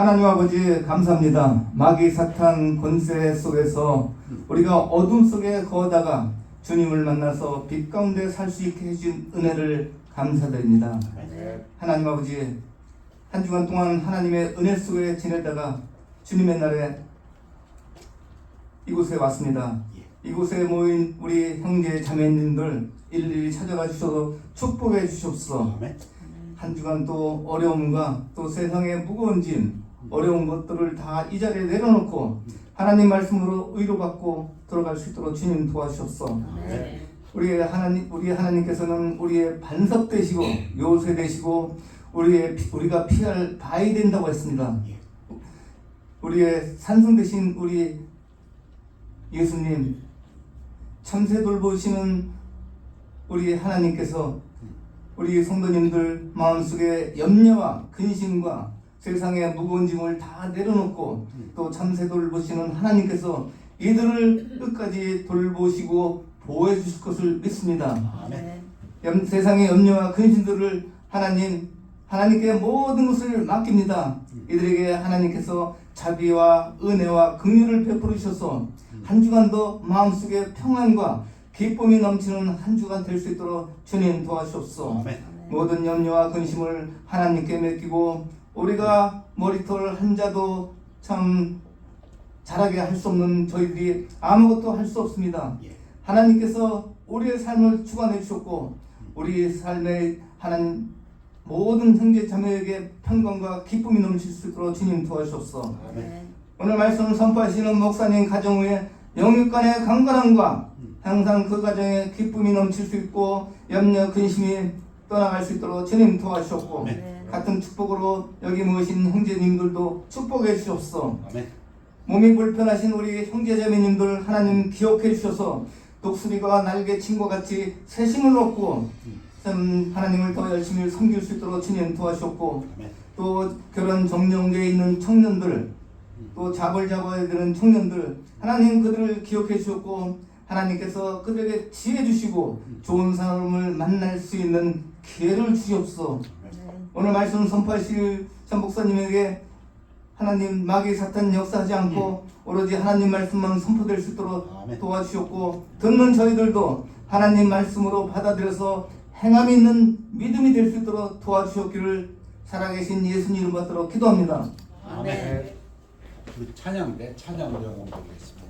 하나님 아버지 감사합니다. 마귀 사탄 권세 속에서 우리가 어둠 속에 거하다가 주님을 만나서 빛 가운데 살 수 있게 해준 은혜를 감사드립니다. 하나님 아버지, 한 주간 동안 하나님의 은혜 속에 지내다가 주님의 날에 이곳에 왔습니다. 이곳에 모인 우리 형제 자매님들 일일이 찾아가 주셔서 축복해 주시옵소서. 한 주간 또 어려움과 또 세상의 무거운 짐, 어려운 것들을 다 이 자리에 내려놓고 하나님 말씀으로 위로받고 들어갈 수 있도록 주님 도와주옵소서. 우리 하나님께서는 우리의 반석 되시고 요새 되시고 우리가 피할 바위 된다고 했습니다. 우리의 산성 되신 우리 예수님, 참새 돌보시는 우리 하나님께서 우리 성도님들 마음속에 염려와 근심과 세상의 무거운 짐을 다 내려놓고 또 참새 돌보시는 하나님께서 이들을 끝까지 돌보시고 보호해 주실 것을 믿습니다. 세상의 염려와 근심들을 하나님께 모든 것을 맡깁니다. 이들에게 하나님께서 자비와 은혜와 긍휼을 베풀어 주셔서 한 주간도 마음속에 평안과 기쁨이 넘치는 한 주간 될 수 있도록 주님 도와주옵소서. 모든 염려와 근심을 하나님께 맡기고 우리가 머리털 한 자도 참 잘하게 할 수 없는 저희들이 아무것도 할 수 없습니다. 하나님께서 우리의 삶을 주관해 주셨고 우리 삶에 하나님 모든 형제 자매에게 평강과 기쁨이 넘칠 수 있도록 주님 도와주옵소서. 오늘 말씀을 선포하시는 목사님 가정 위에 영육간의 강건함과 항상 그 가정에 기쁨이 넘칠 수 있고 염려 근심이 떠나갈 수 있도록 주님 도와주셨고 같은 축복으로 여기 모이신 형제님들도 축복해 주옵소서. 몸이 불편하신 우리 형제자매님들 하나님 기억해 주셔서 독수리가 날개 친 것 같이 새 힘을 얻고 하나님을 더 열심히 섬길 수 있도록 주님 도와주셨고 또 결혼 정령되어 있는 청년들 또 잡을 잡아야 되는 청년들 하나님 그들을 기억해 주셨고 하나님께서 그들에게 지혜 주시고 좋은 사람을 만날 수 있는 기회를 주시옵소서. 오늘 말씀 선포하실 전 목사님에게 하나님 마귀 사탄 역사하지 않고 오로지 하나님 말씀만 선포될 수 있도록 도와주셨고 듣는 저희들도 하나님 말씀으로 받아들여서 행함이 있는 믿음이 될 수 있도록 도와주셨기를 살아계신 예수님 이름 받도록 기도합니다. 아멘. 우리 찬양대 찬양으로 영광 드리겠습니다.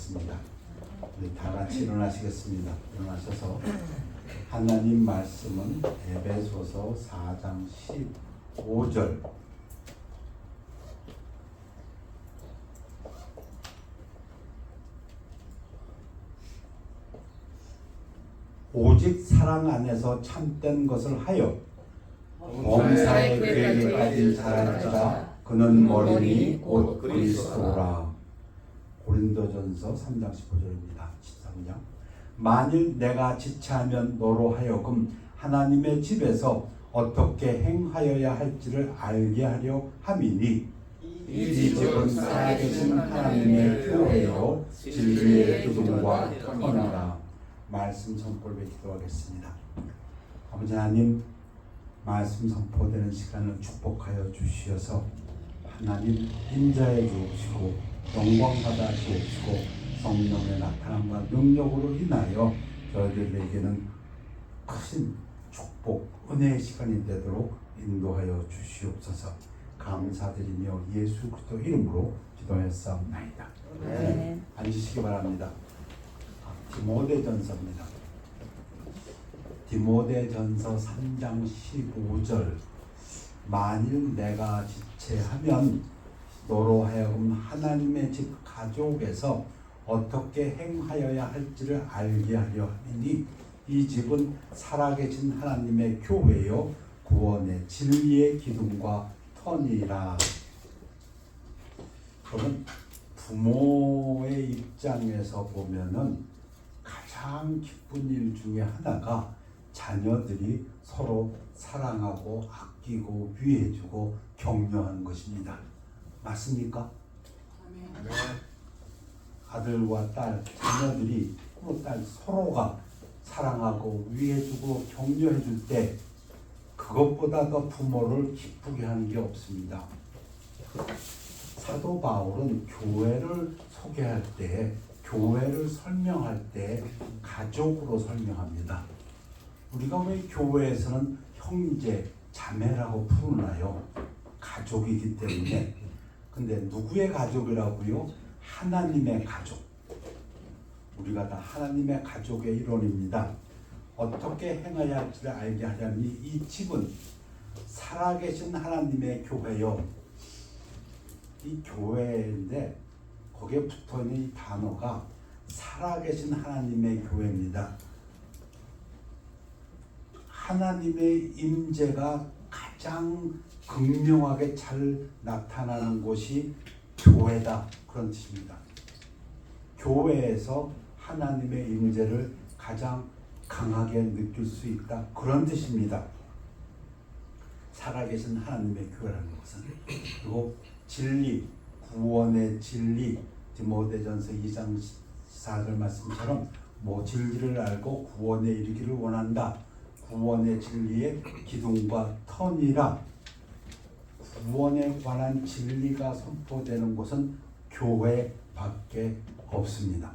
기도하겠습니다. 우리 다 같이 일어나시겠습니다. 일어나셔서 하나님 말씀은 에베소서 4장 15절 오직 사랑 안에서 참된 것을 하여 범사의 그에게 가진 자랄지라 그는 머리니 곧 그리스도라. 고린도전서 3장 15절입니다. 13장 만일 내가 지체하면 너로 하여금 하나님의 집에서 어떻게 행하여야 할지를 알게 하려 함이니 이 집은 살아계신 하나님의 교회요 진리의 기둥과 터너라. 말씀 선포를 기도하겠습니다. 아버지 하나님, 말씀 선포되는 시간을 축복하여 주시어서 하나님 인자해 주옵시고 영광 받아 주옵시고 성령의 나타남과 능력으로 인하여 저희들에게는 큰 축복, 은혜의 시간이 되도록 인도하여 주시옵소서. 감사드리며 예수 그리스도 이름으로 기도했사옵나이다. 네. 앉으시기 바랍니다. 디모데전서입니다. 디모데전서 3장 15절 만일 내가 지체하면 너로 하여금 하나님의 집 가족에서 어떻게 행하여야 할지를 알게 하려 하니 이 집은 살아계신 하나님의 교회요 구원의 진리의 기둥과 터니라. 그러면 부모의 입장에서 보면은 가장 기쁜 일 중에 하나가 자녀들이 서로 사랑하고 아끼고 위해주고 격려하는 것입니다. 맞습니까? 네. 아들과 딸, 자녀들이 딸 서로가 사랑하고 위해주고 격려해줄 때 그것보다 더 부모를 기쁘게 하는 게 없습니다. 사도 바울은 교회를 소개할 때 교회를 설명할 때 가족으로 설명합니다. 우리가 왜 교회에서는 형제, 자매라고 부르나요? 가족이기 때문에. 근데 누구의 가족이라고요? 하나님의 가족. 우리가 다 하나님의 가족의 일원입니다. 어떻게 행해야 할지를 알게 하려면 이 집은 살아계신 하나님의 교회요. 이 교회인데 거기에 붙어있는 이 단어가 살아계신 하나님의 교회입니다. 하나님의 임재가 가장 극명하게 잘 나타나는 곳이 교회다. 그런 뜻입니다. 교회에서 하나님의 임재를 가장 강하게 느낄 수 있다. 그런 뜻입니다. 살아계신 하나님의 교회라는 것은. 그리고 진리, 구원의 진리, 디모데전서 2장 4절 말씀처럼 진리를 알고 구원에 이르기를 원한다. 구원의 진리의 기둥과 터니라. 구원에 관한 진리가 선포되는 곳은 교회밖에 없습니다.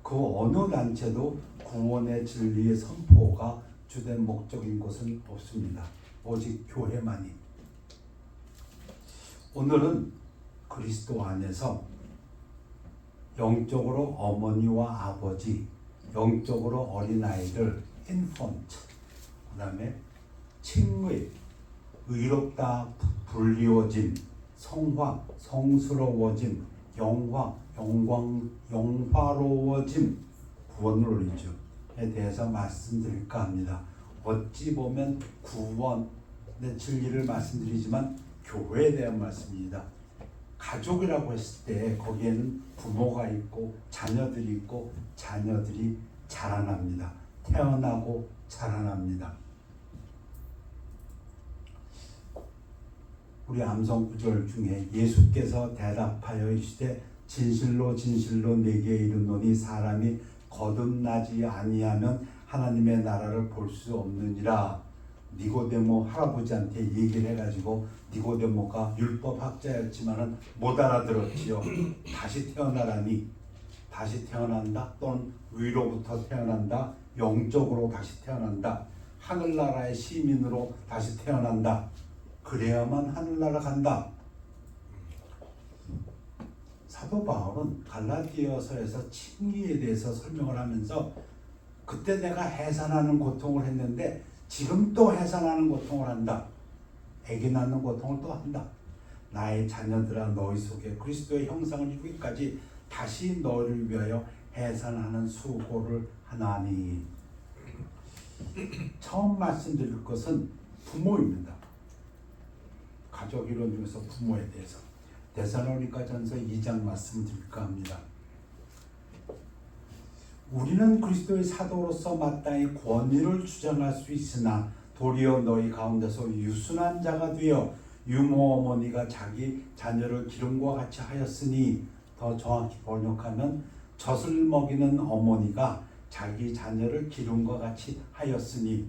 그 어느 단체도 구원의 진리의 선포가 주된 목적인 곳은 없습니다. 오직 교회만이. 오늘은 그리스도 안에서 영적으로 어머니와 아버지, 영적으로 어린아이들, 인펀트, 그 다음에 칭의, 의롭다 불리워짐, 성화, 성스러워짐, 영화로워짐, 구원을 올리죠에 대해서 말씀드릴까 합니다. 어찌 보면 구원의 진리를 말씀드리지만 교회에 대한 말씀입니다. 가족이라고 했을 때 거기에는 부모가 있고 자녀들이 있고 자녀들이 자라납니다. 태어나고 자라납니다. 우리 암송 구절 중에 예수께서 대답하여 이르시되 진실로 진실로 내게 이르노니 사람이 거듭나지 아니하면 하나님의 나라를 볼 수 없느니라. 니고데모 할아버지한테 얘기를 해가지고 니고데모가 율법학자였지만은 못 알아들었지요. 다시 태어나라니. 다시 태어난다 또는 위로부터 태어난다, 영적으로 다시 태어난다, 하늘나라의 시민으로 다시 태어난다. 그래야만 하늘나라 간다. 사도 바울은 갈라디아서에서 칭의에 대해서 설명을 하면서 그때 내가 해산하는 고통을 했는데 지금 또 해산하는 고통을 한다. 애기 낳는 고통을 또 한다. 나의 자녀들아 너희 속에 그리스도의 형상을 이루기까지 다시 너를 위하여 해산하는 수고를 하나니. 처음 말씀드릴 것은 부모입니다. 가족 이론 중에서 부모에 대해서 데살로니가전서 2장 말씀드릴까 합니다. 우리는 그리스도의 사도로서 마땅히 권위를 주장할 수 있으나 도리어 너희 가운데서 유순한 자가 되어 유모 어머니가 자기 자녀를 기름과 같이 하였으니, 더 정확히 번역하면 젖을 먹이는 어머니가 자기 자녀를 기름과 같이 하였으니,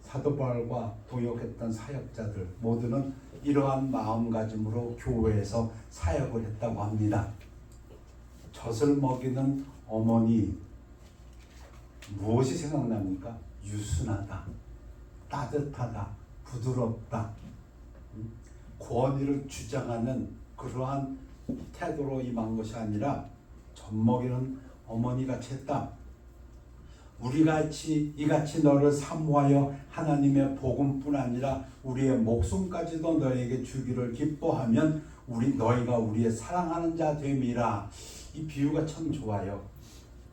사도 바울과 동역했던 사역자들 모두는 이러한 마음가짐으로 교회에서 사역을 했다고 합니다. 젖을 먹이는 어머니, 무엇이 생각납니까? 유순하다, 따뜻하다, 부드럽다, 권위를 주장하는 그러한 태도로 임한 것이 아니라 젖먹이는 어머니같이 했다. 우리가 이같이 너를 사모하여 하나님의 복음뿐 아니라 우리의 목숨까지도 너에게 주기를 기뻐하면 너희가 우리의 사랑하는 자 됨이라. 이 비유가 참 좋아요.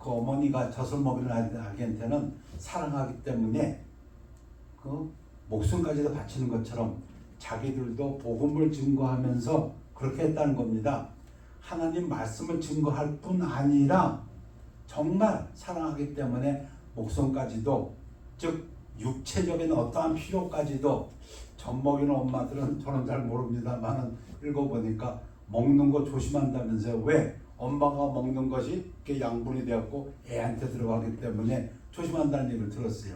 그 어머니가 젖을 먹이는 아기한테는 사랑하기 때문에 그 목숨까지도 바치는 것처럼 자기들도 복음을 증거하면서 그렇게 했다는 겁니다. 하나님 말씀을 증거할 뿐 아니라 정말 사랑하기 때문에 목숨까지도, 즉 육체적인 어떠한 필요까지도. 젖먹이는 엄마들은 저는 잘 모릅니다만 읽어보니까 먹는 거 조심한다면서요. 왜? 엄마가 먹는 것이 양분이 되었고 애한테 들어가기 때문에 조심한다는 얘기를 들었어요.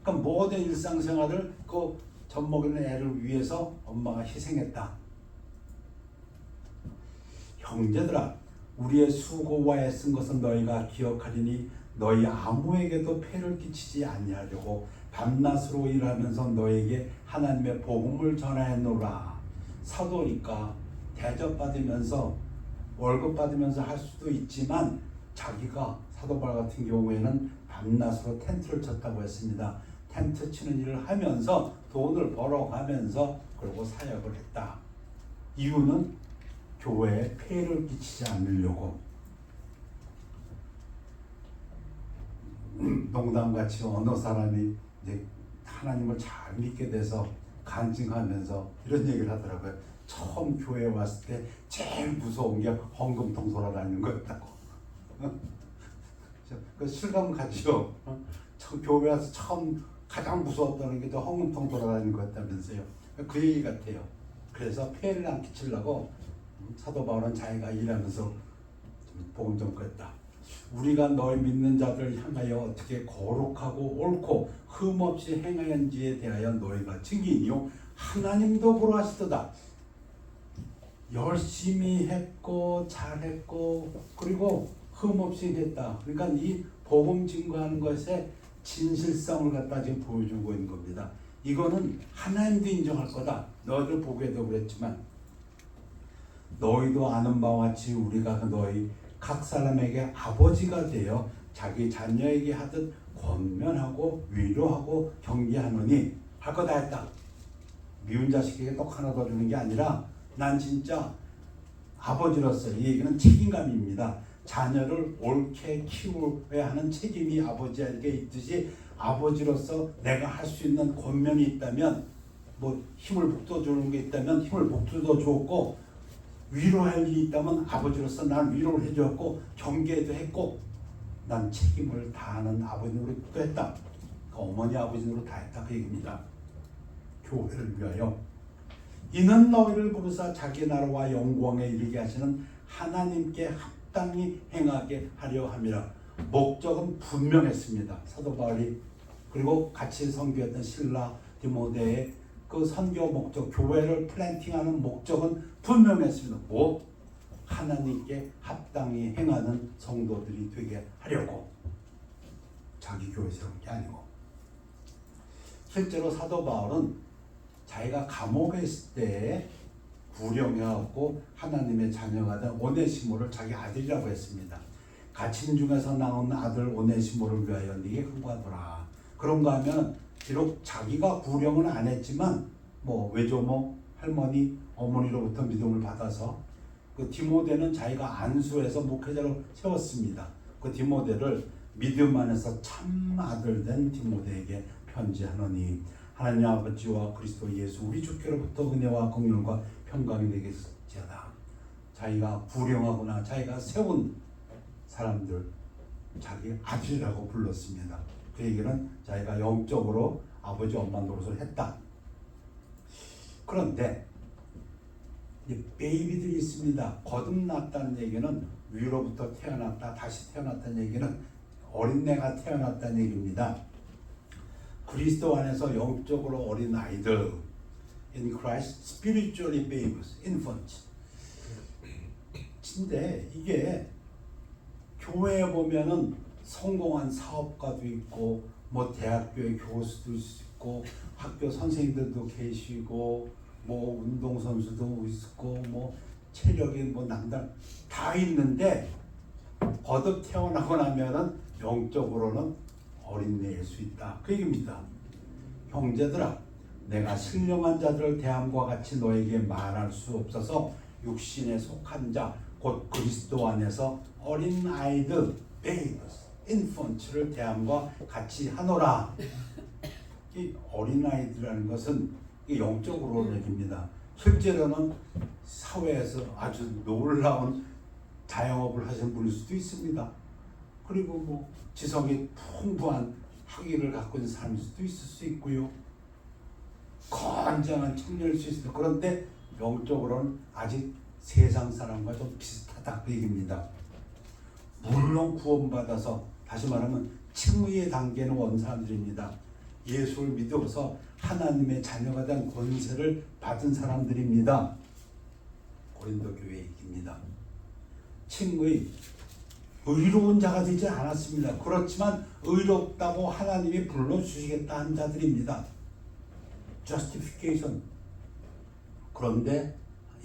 그러니까 모든 일상생활을 그 젖먹이는 애를 위해서 엄마가 희생했다. 형제들아, 우리의 수고와 애쓴 것은 너희가 기억하리니 너희 아무에게도 폐를 끼치지 아니하려고 밤낮으로 일하면서 너에게 하나님의 복음을 전하였노라. 사도니까 대접받으면서 월급 받으면서 할 수도 있지만 자기가 사도 바울 같은 경우에는 밤낮으로 텐트를 쳤다고 했습니다. 텐트 치는 일을 하면서 돈을 벌어가면서 그리고 사역을 했다. 이유는 교회에 폐를 끼치지 않으려고. 농담같이 어느 사람이 이제 하나님을 잘 믿게 돼서 간증하면서 이런 얘기를 하더라고요. 처음 교회에 왔을 때 제일 무서운 게 헌금통 돌아다니는 거였다고. 그 실감 가죠. 교회 와서 처음 가장 무서웠다는 게 헌금통 돌아다니는 거였다면서요. 그 얘기 같아요. 그래서 폐를 안 끼치려고 사도 바울은 자기가 일하면서 복음 전거했다. 우리가 너희 믿는 자들을 향하여 어떻게 거룩하고 옳고 흠없이 행하였는지에 대하여 너희가 증인이요 하나님도 보러하시도다. 열심히 했고 잘했고 그리고 흠없이 했다. 그러니까 이 복음 증거하는 것에 진실성을 갖다 지금 보여주고 있는 겁니다. 이거는 하나님도 인정할 거다. 너희들 보기에도 그랬지만 너희도 아는 바와 같이 우리가 너희 각 사람에게 아버지가 되어 자기 자녀에게 하듯 권면하고 위로하고 경계하노니. 할 거 다 했다. 미운 자식에게 떡 하나 더 주는 게 아니라 난 진짜 아버지로서, 이 얘기는 책임감입니다. 자녀를 옳게 키워야 하는 책임이 아버지에게 있듯이 아버지로서 내가 할 수 있는 권면이 있다면, 뭐 힘을 북돋주는 게 있다면 힘을 북돋워 주었고, 위로할 일이 있다면 아버지로서 난 위로를 해주었고 경계도 했고 난 책임을 다하는 아버지로 또 했다. 그 어머니 아버지로 다 했다 그 얘기입니다. 교회를 위하여. 이는 너희를 부르사 자기 나라와 영광에 이르게 하시는 하나님께 합당히 행하게 하려 함이라. 목적은 분명했습니다. 사도 바울이 그리고 같이 선교했던 실라 디모데의 그 선교 목적, 교회를 플랜팅하는 목적은 분명했습니다. 뭐? 하나님께 합당히 행하는 성도들이 되게 하려고. 자기 교회 세운 게 아니고. 실제로 사도 바울은 자기가 감옥에 있을 때 불행해갖고 하나님의 자녀가 된 오네시모를 자기 아들이라고 했습니다. 갇힌 중에서 나온 아들 오네시모를 위하여 네게 간구하더라. 그런가 하면 비록 자기가 불행은 안 했지만 뭐 외조모 할머니 어머니로부터 믿음을 받아서 그 디모데는 자기가 안수해서 목회자로 세웠습니다. 그 디모데를 믿음 안에서 참 아들 된 디모데에게 편지하노니 하나님 아버지와 그리스도 예수 우리 주께로부터 은혜와 긍휼과 평강이 되겠지어다. 자기가 불행하거나 자기가 세운 사람들 자기 아들이라고 불렀습니다. 그 얘기는 자기가 영적으로 아버지 엄마 노릇을 했다. 그런데 베이비들이 있습니다. 거듭났다는 얘기는 위로부터 태어났다 다시 태어났다는 얘기는 어린애가 태어났다는 얘기입니다. 그리스도 안에서 영적으로 어린 아이들 in Christ spiritually babies, infants. 근데 이게 교회에 보면은 성공한 사업가도 있고 뭐 대학교의 교수도 있고 학교 선생님들도 계시고 뭐 운동선수도 있고 뭐 체력이 뭐 남달 다 있는데 거듭 태어나고 나면은 영적으로는 어린애일 수 있다. 그 얘기입니다. 형제들아, 내가 신령한 자들을 대함과 같이 너에게 말할 수 없어서 육신에 속한 자, 곧 그리스도 안에서 어린 아이들, babies, infants를 대함과 같이 하노라. 이 어린 아이들이라는 것은 영적으로 얘기입니다. 실제로는 사회에서 아주 놀라운 자영업을 하시는 분일 수도 있습니다. 그리고 뭐 지성이 풍부한 학위를 갖고 있는 사람일 수도 있을 수 있고요. 건장한 청년일 수 있습니다. 그런데 영적으로는 아직 세상 사람과 좀 비슷하다 그 얘기입니다. 물론 구원받아서 다시 말하면 칭의의 단계는 온 사람들입니다. 예수를 믿어서 하나님의 자녀가 된 권세를 받은 사람들입니다. 고린도 교회 얘기입니다. 칭의 의로운 자가 되지 않았습니다. 그렇지만 의롭다고 하나님이 불러주시겠다 한 자들입니다. justification. 그런데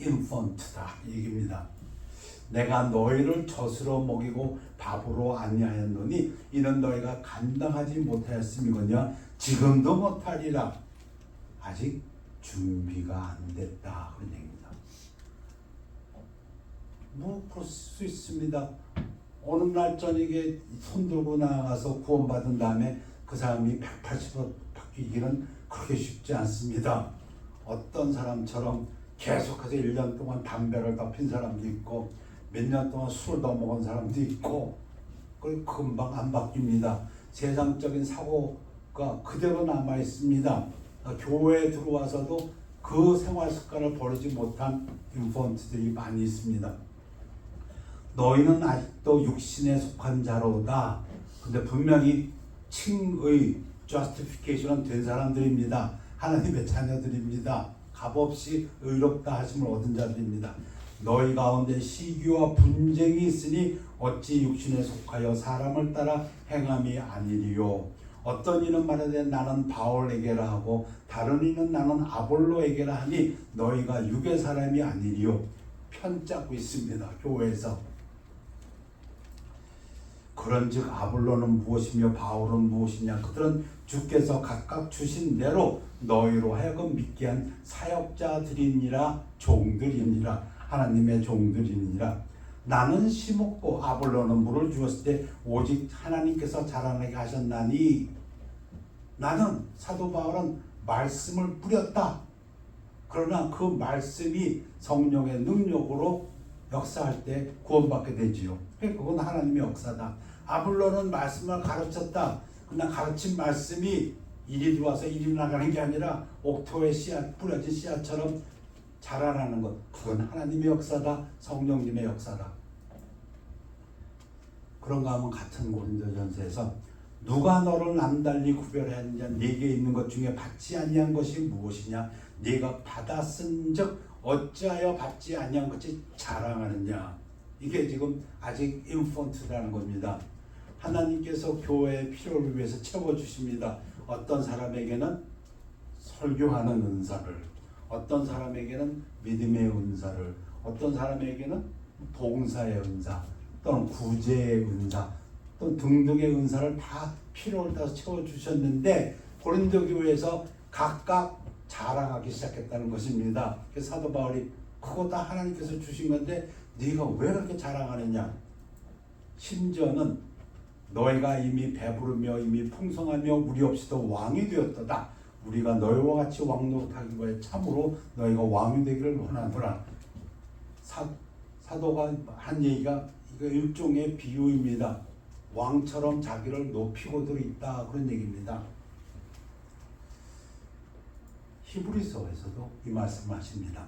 infant다 얘기입니다. 내가 너희를 젖으로 먹이고 밥으로 아니하였노니 이는 너희가 감당하지 못하였음이거니와 지금도 못하리라. 아직 준비가 안 됐다 그런 얘기입니다. 뭐 그럴 수 있습니다. 어느 날 저녁에 손 들고 나가서 구원받은 다음에 그 사람이 180도 바뀌기는 그렇게 쉽지 않습니다. 어떤 사람처럼 계속해서 1년 동안 담배를 더 핀 사람도 있고 몇 년 동안 술을 더 먹은 사람도 있고 금방 안 바뀝니다. 세상적인 사고가 그대로 남아 있습니다. 교회에 들어와서도 그 생활 습관을 버리지 못한 인펀트들이 많이 있습니다. 너희는 아직도 육신에 속한 자로다. 근데 분명히 칭의, justification은 된 사람들입니다. 하나님의 자녀들입니다. 값없이 의롭다 하심을 얻은 자들입니다. 너희 가운데 시기와 분쟁이 있으니 어찌 육신에 속하여 사람을 따라 행함이 아니리요. 어떤 이는 말하되 나는 바울에게라 하고 다른 이는 나는 아볼로에게라 하니 너희가 육의 사람이 아니리요. 편짜고 있습니다. 교회에서. 그런즉 아볼로는 무엇이며 바울은 무엇이냐. 그들은 주께서 각각 주신 대로 너희로 하여금 믿게 한 사역자들이니라. 종들이니라. 하나님의 종들이니라. 나는 심었고 아볼로는 물을 주었을 때 오직 하나님께서 자라나게 하셨나니 나는 사도 바울은 말씀을 뿌렸다. 그러나 그 말씀이 성령의 능력으로 역사할 때 구원받게 되지요. 그건 하나님의 역사다. 아볼로는 말씀을 가르쳤다. 그러나 가르친 말씀이 이리 들어와서 이리 나가는 게 아니라 옥토에 씨앗, 뿌려진 씨앗처럼 자라나는 것. 그건 하나님의 역사다. 성령님의 역사다. 그런가 하면 같은 고린도전서에서 누가 너를 남달리 구별하느냐. 네게 있는 것 중에 받지 아니한 것이 무엇이냐. 네가 받았은즉 어찌하여 받지 아니한 것이 자랑하느냐. 이게 지금 아직 인펀트라는 겁니다. 하나님께서 교회의 필요를 위해서 채워주십니다. 어떤 사람에게는 설교하는 은사를, 어떤 사람에게는 믿음의 은사를, 어떤 사람에게는 봉사의 은사, 또는 구제의 은사, 또 등등의 은사를 다 필요를 따서 채워주셨는데 고린도 교회에서 각각 자랑하기 시작했다는 것입니다. 그래서 사도 바울이 그거 다 하나님께서 주신 건데 네가 왜 그렇게 자랑하느냐? 심지어는 너희가 이미 배부르며 이미 풍성하며 우리 없이도 왕이 되었도다. 우리가 너희와 같이 왕노릇하기 위해 참으로 너희가 왕이 되기를 원하노라. 사도가 한 얘기가 이거 일종의 비유입니다. 왕처럼 자기를 높이고들 있다 그런 얘기입니다. 히브리서에서도 이 말씀하십니다.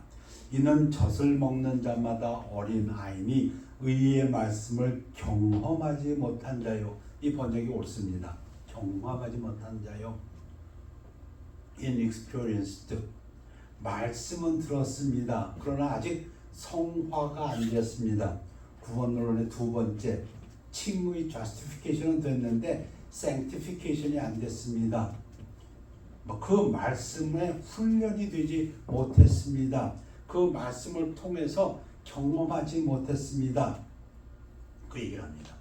이는 젖을 먹는 자마다 어린 아이니 의의 말씀을 경험하지 못한 자요. 이 번역이 옳습니다. 경험하지 못한 자요. inexperienced. 말씀은 들었습니다. 그러나 아직 성화가 안 되었습니다. 구원론의 두 번째, 칭의 justification은 됐는데 sanctification이 안 됐습니다. 그 말씀에 훈련이 되지 못했습니다. 그 말씀을 통해서 경험하지 못했습니다. 그 얘기를 합니다.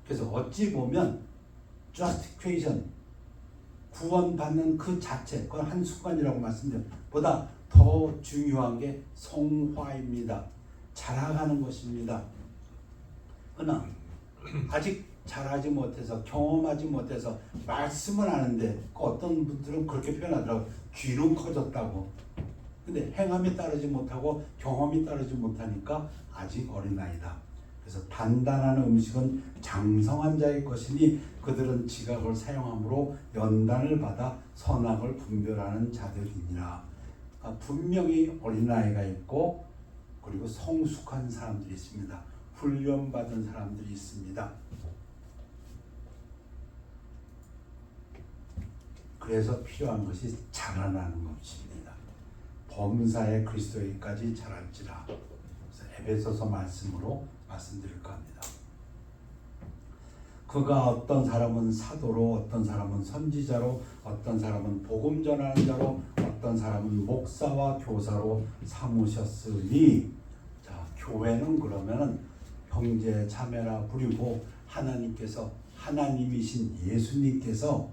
그래서 어찌 보면 justification, 구원받는 그 자체, 그건 한순간이라고 말씀드려요. 보다 더 중요한 게 성화입니다. 자라가는 것입니다. 그러나 아직 자라지 못해서 경험하지 못해서 말씀은 아는데 어떤 분들은 그렇게 표현하더라고요. 귀는 커졌다고. 근데 행함이 따르지 못하고 경험이 따르지 못하니까 아직 어린아이다. 그래서 단단한 음식은 장성한 자의 것이니 그들은 지각을 사용함으로 연단을 받아 선악을 분별하는 자들이니라. 분명히 어린아이가 있고 그리고 성숙한 사람들이 있습니다. 훈련받은 사람들이 있습니다. 그래서 필요한 것이 자라나는 것입니다. 범사에 그리스도에까지 자랄지라. 그래서 에베소서 말씀으로 말씀드릴까 합니다. 그가 어떤 사람은 사도로, 어떤 사람은 선지자로, 어떤 사람은 복음 전하는 자로, 어떤 사람은 목사와 교사로 삼으셨으니, 자, 교회는 그러면은 형제 자매라 부리고 하나님께서, 하나님이신 예수님께서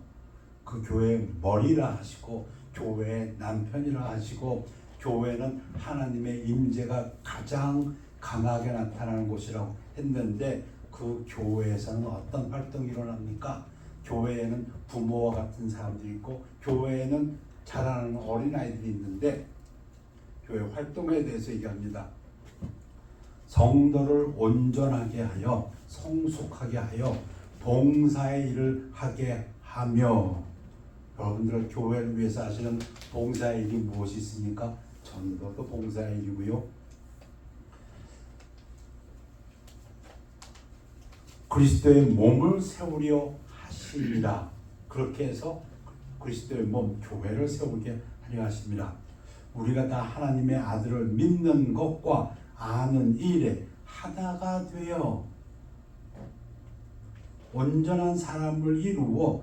그 교회의 머리라 하시고 교회의 남편이라 하시고 교회는 하나님의 임재가 가장 강하게 나타나는 곳이라고 했는데 그 교회에서는 어떤 활동이 일어납니까? 교회에는 부모와 같은 사람들이 있고 교회에는 자라나는 어린아이들이 있는데 교회 활동에 대해서 얘기합니다. 성도를 온전하게 하여 성숙하게 하여 봉사의 일을 하게 하며, 여러분들 교회를 위해서 하시는 봉사의 일이 무엇이 있습니까? 전도도 봉사의 일이고요. 그리스도의 몸을 세우려 하십니다. 그렇게 해서 그리스도의 몸, 교회를 세우게 하려 하십니다. 우리가 다 하나님의 아들을 믿는 것과 아는 일에 하나가 되어 온전한 사람을 이루어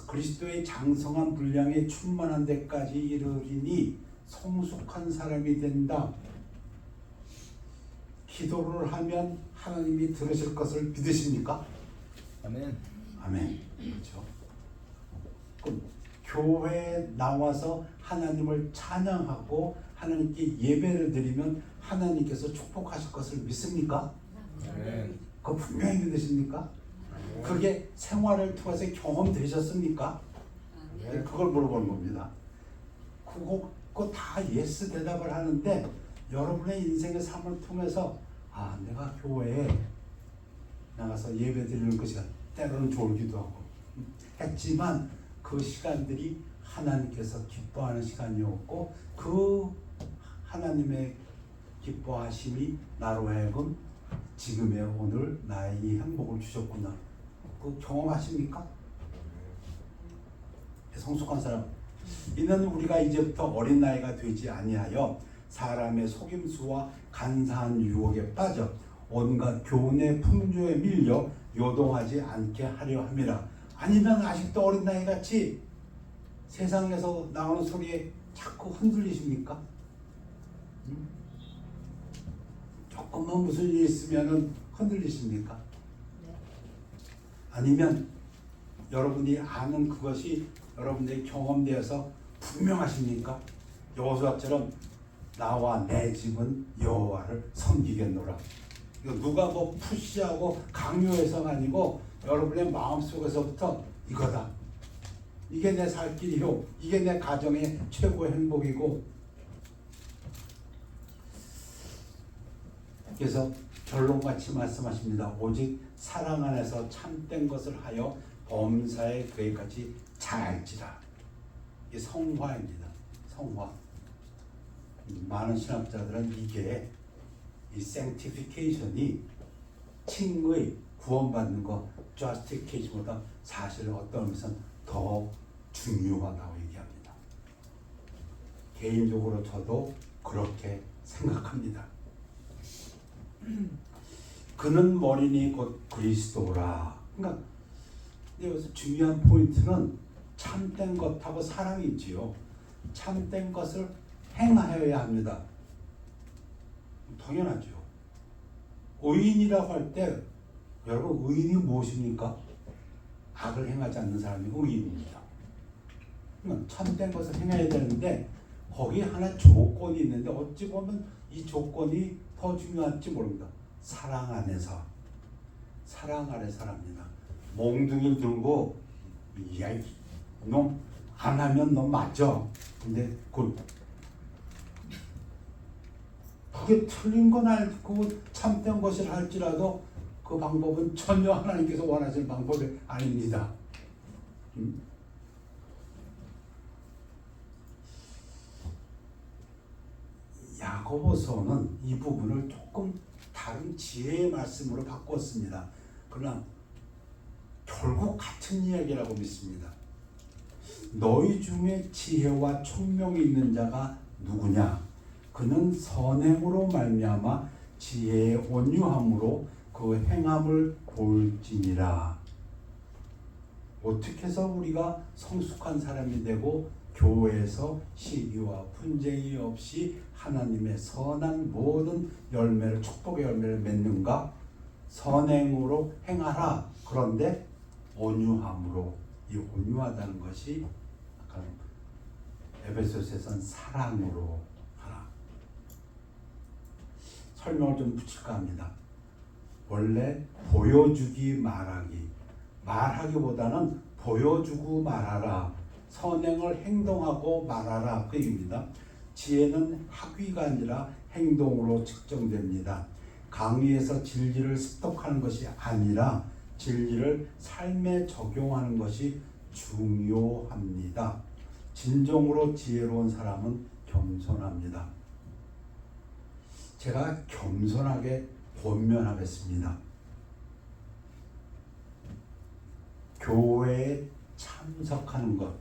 그리스도의 장성한 분량에 충만한 데까지 이르리니 성숙한 사람이 된다. 기도를 하면 하나님이 들으실 것을 믿으십니까? 아멘. 아멘. 그렇죠. 그럼 교회에 나와서 하나님을 찬양하고 하나님께 예배를 드리면 하나님께서 축복하실 것을 믿습니까? 아멘. 그거 분명히 믿으십니까? 그게 생활을 통해서 경험되셨습니까? 네, 그걸 물어보는 겁니다. 그거 다 예스 대답을 하는데 여러분의 인생의 삶을 통해서 내가 교회에 나가서 예배 드리는 것이 때로는 졸기도 하고 했지만 그 시간들이 하나님께서 기뻐하는 시간이었고 그 하나님의 기뻐하심이 나로 하여금 지금의 오늘 나의 이 행복을 주셨구나. 그 경험하십니까? 성숙한 사람. 이는 우리가 이제부터 어린 나이가 되지 아니하여 사람의 속임수와 간사한 유혹에 빠져 온갖 교훈의 풍조에 밀려 요동하지 않게 하려 함이라. 아니면 아직도 어린 나이 같이 세상에서 나오는 소리에 자꾸 흔들리십니까? 응? 조금만 무슨 일이 있으면 흔들리십니까? 아니면 여러분이 아는 그것이 여러분들의 경험되어서 분명하십니까? 여호수아처럼 나와 내 집은 여호와를 섬기겠노라. 이거 누가 뭐 푸시하고 강요해서가 아니고 여러분의 마음속에서부터 이거다. 이게 내 살 길이요. 이게 내 가정의 최고의 행복이고. 그래서 결론같이 말씀하십니다. 오직 사랑 안에서 참된 것을 하여 범사에 그에까지 잘할지라. 이게 성화입니다. 성화. 많은 신학자들은 이게 이 sanctification이 칭의 구원받는 거 justification보다 사실 어떤 의미에서는 더 중요하다고 얘기합니다. 개인적으로 저도 그렇게 생각합니다. 그는 머리니 곧 그리스도라. 그러니까 여기서 중요한 포인트는 참된 것하고 사랑이지요. 참된 것을 행하여야 합니다. 당연하죠. 의인이라고 할 때 여러분 의인이 무엇입니까? 악을 행하지 않는 사람이 의인입니다. 그러니까 참된 것을 행해야 되는데 거기에 하나 조건이 있는데 어찌 보면 이 조건이 더 중요할지 모릅니다. 사랑 안에서 사랑 아래서랍니다. 몽둥이를 들고 야, 너 안 하면 너 맞죠? 근데 그게 틀린 건 알고 참된 것을 할지라도 그 방법은 전혀 하나님께서 원하시는 방법이 아닙니다. 야고보서는 이 부분을 조금 다른 지혜의 말씀으로 바꿨습니다. 그러나 결국 같은 이야기라고 믿습니다. 너희 중에 지혜와 총명이 있는 자가 누구냐? 그는 선행으로 말미암아 지혜의 온유함으로 그 행함을 볼지니라. 어떻게 해서 우리가 성숙한 사람이 되고 교회에서 시기와 분쟁이 없이 하나님의 선한 모든 열매를 축복의 열매를 맺는가? 선행으로 행하라. 그런데 온유함으로, 이 온유하다는 것이 아까 에베소서에서는 사랑으로 하라. 설명을 좀 붙일까 합니다. 원래 보여주기 말하기보다는 보여주고 말하라. 선행을 행동하고 말하라. 그 얘기입니다. 지혜는 학위가 아니라 행동으로 측정됩니다. 강의에서 진리를 습득하는 것이 아니라 진리를 삶에 적용하는 것이 중요합니다. 진정으로 지혜로운 사람은 겸손합니다. 제가 겸손하게 권면하겠습니다. 교회에 참석하는 것,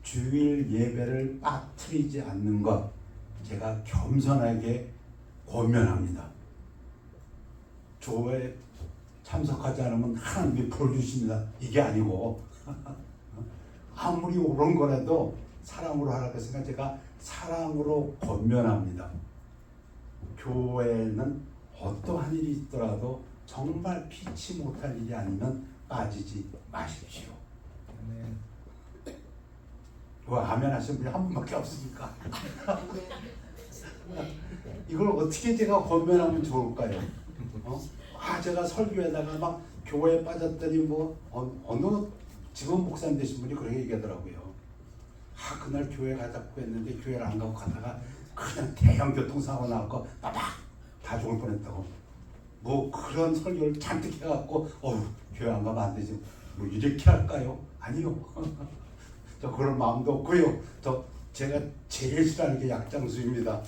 주일 예배를 빠뜨리지 않는 것, 제가 겸손하게 권면합니다. 교회에 참석하지 않으면 하나님이 벌 주십니다. 이게 아니고 아무리 옳은 거라도 사랑으로 하라고 했으니까 제가 사랑으로 권면합니다. 교회는 어떠한 일이 있더라도 정말 피치 못할 일이 아니면 빠지지 마십시오. 왜 아멘 하시는 분이 한 분밖에 없으니까 이걸 어떻게 제가 권면하면 좋을까요? 제가 설교에다가 막 교회에 빠졌더니 어느 지금 목사님 되신 분이 그렇게 얘기하더라고요. 그날 교회 가자고 했는데 교회를 안 가고 가다가 그냥 대형 교통사고 나고 빠박 다 죽을 뻔했다고. 그런 설교를 잔뜩 해갖고 교회 안 가면 안 되지. 이렇게 할까요? 아니요. 저 그런 마음도 없고요. 제가 제일 싫어하는 게 약장수입니다.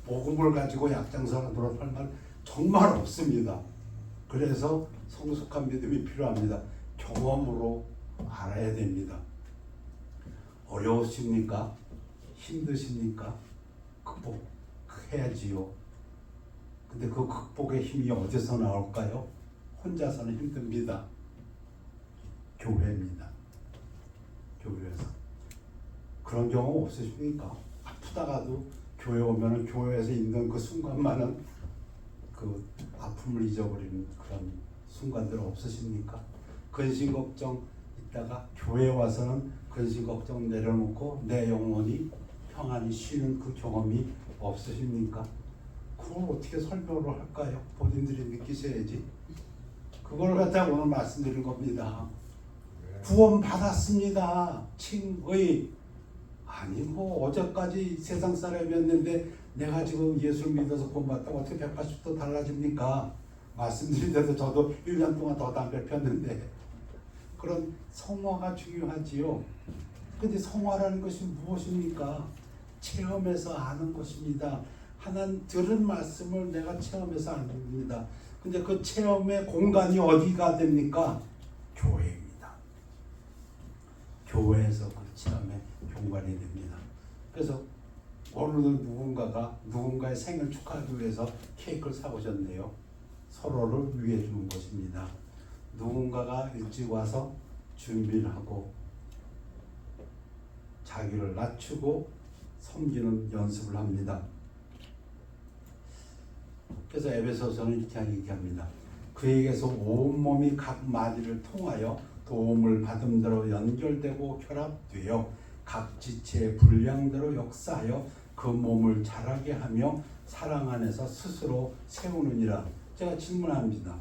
복음을 가지고 약장수하는 노릇할 말 정말 없습니다. 그래서 성숙한 믿음이 필요합니다. 경험으로 알아야 됩니다. 어려우십니까? 힘드십니까? 극복해야지요. 근데 그 극복의 힘이 어디서 나올까요? 혼자서는 힘듭니다. 교회입니다. 교회에서. 그런 경험 없으십니까? 아프다가도 교회 오면은 교회에서 있는 그 순간만은 그 아픔을 잊어버리는 그런 순간들 없으십니까? 근심 걱정 있다가 교회 와서는 근심 걱정 내려놓고 내 영혼이 평안히 쉬는 그 경험이 없으십니까? 그걸 어떻게 설명을 할까요? 본인들이 느끼셔야지. 그걸 갖다가 오늘 말씀드린 겁니다. 구원 받았습니다. 칭의. 아니 뭐 어제까지 세상 사람이었는데 내가 지금 예수를 믿어서 구원 받다고 어떻게 180도 달라집니까? 말씀드린 대로 저도 1년 동안 더 담배 폈는데 그런 성화가 중요하지요. 근데 성화라는 것이 무엇입니까? 체험해서 아는 것입니다. 하나님 들은 말씀을 내가 체험해서 아닙니다. 근데 그 체험의 공간이 어디가 됩니까? 교회입니다. 교회에서 그 체험의 공간이 됩니다. 그래서 오늘은 누군가가 누군가의 생일 축하하기 위해서 케이크를 사오셨네요. 서로를 위해 주는 것입니다. 누군가가 일찍 와서 준비를 하고 자기를 낮추고 섬기는 연습을 합니다. 그래서 에베소서는 이렇게 얘기합니다. 그에게서 온몸이 각 마디를 통하여 도움을 받은 대로 연결되고 결합되어 각 지체의 분량대로 역사하여 그 몸을 자라게 하며 사랑 안에서 스스로 세우느니라. 제가 질문합니다.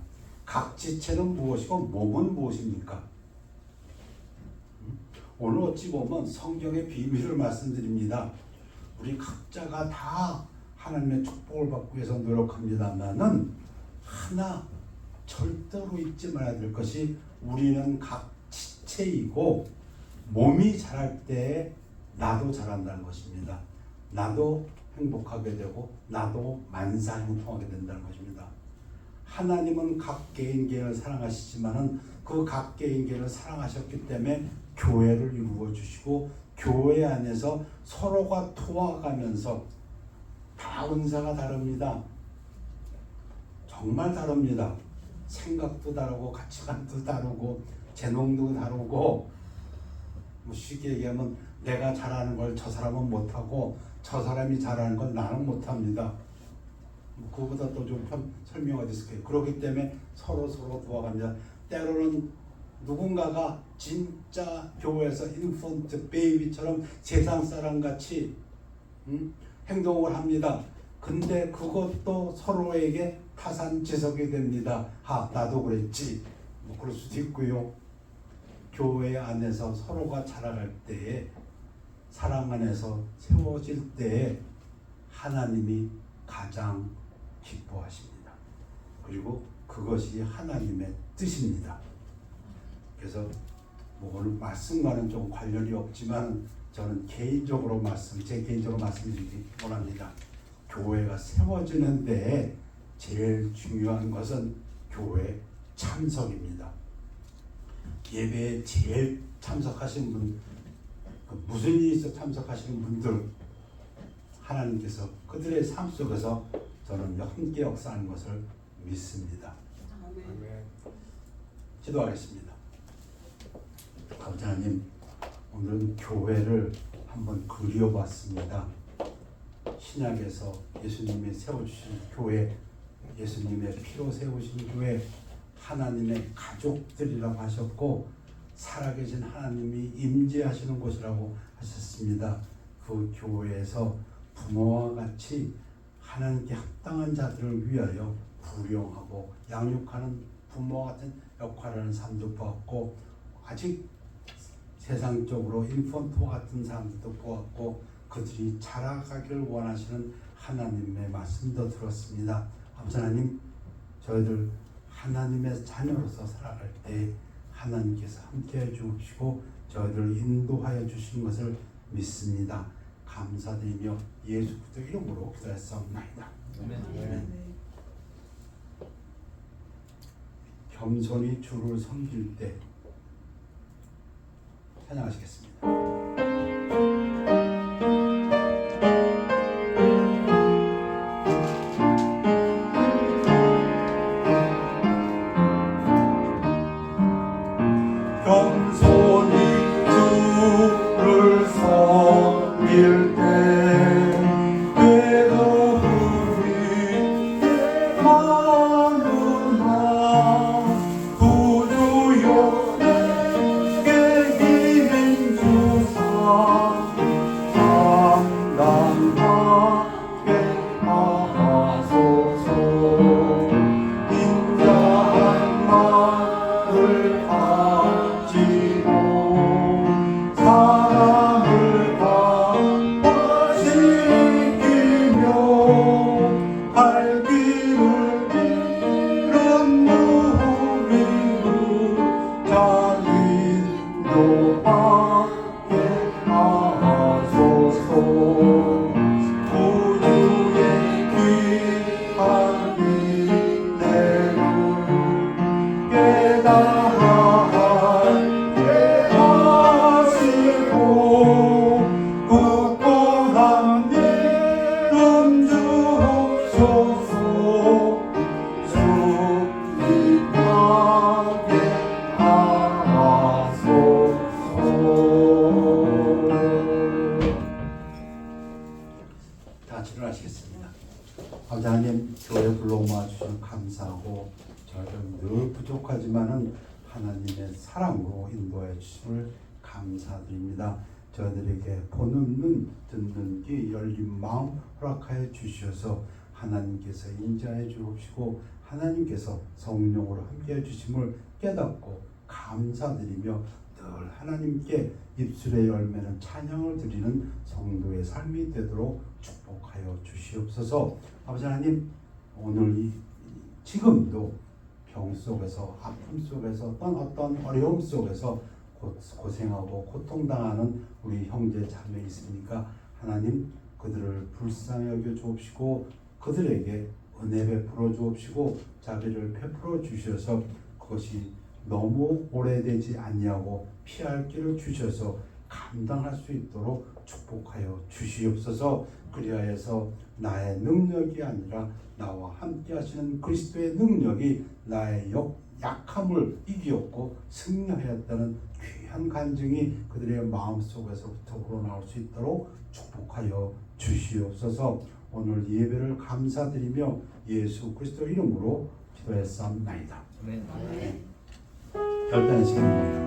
각 지체는 무엇이고 몸은 무엇입니까? 오늘 어찌 보면 성경의 비밀을 말씀드립니다. 우리 각자가 다 하나님의 축복을 받기 위해서 노력합니다만은 하나 절대로 잊지 말아야 될 것이 우리는 각 지체이고 몸이 자랄 때 나도 자란다는 것입니다. 나도 행복하게 되고 나도 만사형통하게 된다는 것입니다. 하나님은 각 개인을 사랑하시지만은 그 각 개인을 사랑하셨기 때문에 교회를 이루어 주시고 교회 안에서 서로가 도와가면서 다 은사가 다릅니다. 정말 다릅니다. 생각도 다르고 가치관도 다르고 재능도 다르고 뭐 쉽게 얘기하면 내가 잘하는 걸 저 사람은 못하고 저 사람이 잘하는 걸 나는 못합니다. 그거보다 또 좀 설명이 됐을게요. 그렇기 때문에 서로 도와갑니다. 때로는 누군가가 진짜 교회에서 인펀트 베이비처럼 세상 사람같이 행동을 합니다. 근데 그것도 서로에게 타산지석이 됩니다. 나도 그랬지. 뭐 그럴 수도 있고요. 교회 안에서 서로가 자라갈 때에 사랑 안에서 세워질 때에 하나님이 가장 기뻐하십니다. 그리고 그것이 하나님의 뜻입니다. 그래서 뭐 오늘 말씀과는 좀 관련이 없지만 저는 제 개인적으로 말씀드리기 원합니다. 교회가 세워지는데 제일 중요한 것은 교회 참석입니다. 예배에 제일 참석하신 분, 무슨 일이 있어 참석하시는 분들 하나님께서 그들의 삶 속에서 저는 함께 역사하는 것을 믿습니다. 아멘. 기도하겠습니다. 아버지 하나님, 오늘은 교회를 한번 그려봤습니다. 신약에서 예수님이 세워주신 교회, 예수님의 피로 세우신 교회, 하나님의 가족들이라고 하셨고 살아계신 하나님이 임재하시는 곳이라고 하셨습니다. 그 교회에서 부모와 같이 하나님께 합당한 자들을 위하여 부령하고 양육하는 부모와 같은 역할을 하는 사람도 보았고 아직 세상적으로 인펀트와 같은 사람들도 보았고 그들이 자라가기를 원하시는 하나님의 말씀도 들었습니다. 아버지 하나님, 저희들 하나님의 자녀로서 살아갈 때 하나님께서 함께해 주시고 저희들을 인도하여 주신 것을 믿습니다. 감사드리며 예수 그리스도 이름으로 기도했사옵나이다. 아멘. 겸손히 주를 섬길 때 찬양하시겠습니다. 겸손히 주를 섬 늘 부족하지만은 하나님의 사랑으로 인도해 주심을 감사드립니다. 저희들에게 보는 눈, 듣는 귀, 열린 마음 허락하여 주시어서 하나님께서 인자해 주옵시고 하나님께서 성령으로 함께해 주심을 깨닫고 감사드리며 늘 하나님께 입술의 열매는 찬양을 드리는 성도의 삶이 되도록 축복하여 주시옵소서. 아버지 하나님, 오늘 지금도 병 속에서, 아픔 속에서, 어떤 어려움 속에서 고생하고 고통당하는 우리 형제 자매 있으니까 하나님 그들을 불쌍히 여겨 주옵시고 그들에게 은혜 베풀어 주옵시고 자비를 베풀어 주셔서 그것이 너무 오래되지 아니하고 피할 길을 주셔서 감당할 수 있도록 축복하여 주시옵소서. 그리하여서 나의 능력이 아니라 나와 함께 하시는 그리스도의 능력이 나의 약함을 이기었고 승리하였다는 귀한 간증이 그들의 마음속에서부터 우러나올 수 있도록 축복하여 주시옵소서. 오늘 예배를 감사드리며 예수 그리스도 이름으로 기도했사옵나이다. 아멘. 결단의 시간입니다.